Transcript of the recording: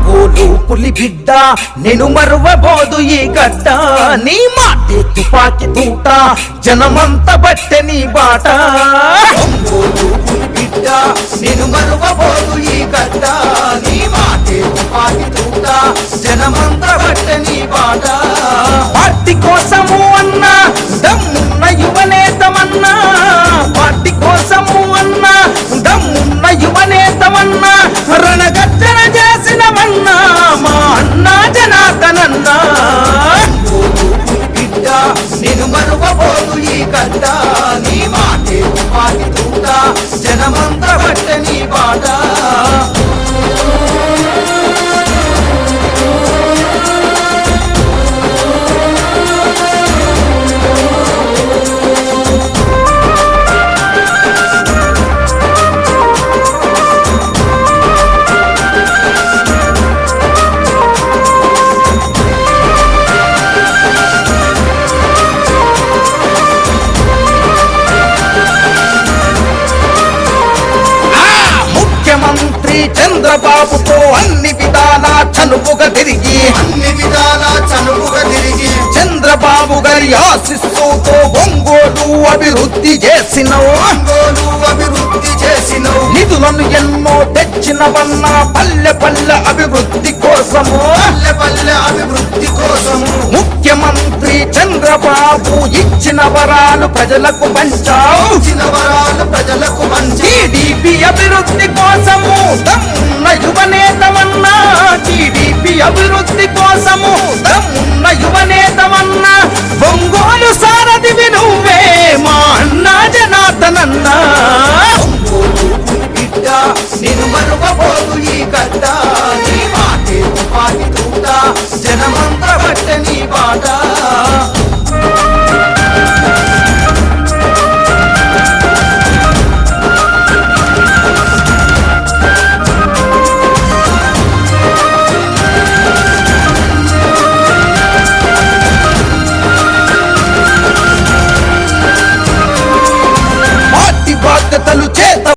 ఒంగోలు పులి బిడ్డ నేను మరువబోదు ఈ గడ్డ నీ మాటే తుపాకి తూట జనమంత బట్టె నీ బాట ఒంగోలు పులి బిడ్డ నేను మరువబోదు ఈ గడ్డ నీ మాటే తుపాకి తూట జనమంత బట్టె నీ బాట పార్టీ కోసము అన్నా దమ్మున్న యువనేతమన్నా పార్టీ కోసము అన్నా దమ్మున్న యువనేతమన్నా రణగర్జన చేసినవన్నా మా అన్నా జనార్దనన్నా బిడ్డ నేను మరువబోదు ఈ గడ్డ నీ మాటే తుపాకి తూట జనమంత బట్టె నీ బాట చంద్రబాబుతో అన్ని విధాలా చనువుగా తిరిగి చంద్రబాబు గారి ఆశీస్సుతో ఒంగోలు అభివృద్ధి చేసినవు నిధులను ఎన్నో తెచ్చినవన్నా పల్లె పల్లె అభివృద్ధి కోసము ముఖ్యమంత్రి చంద్రబాబు ఇచ్చిన వరాలు ప్రజలకు పంచావు టీడీపీ అభివృద్ధి కోసము దమ్మున్న యువనేతమన్నా టీడీపీ అభివృద్ధి కోసము దమ్మున్న యువనేతమన్నా ఒంగోలు సారథివి నువ్వే మా అన్నా జనార్దనన్నా నేను మరువబోదు ఈ గడ్డ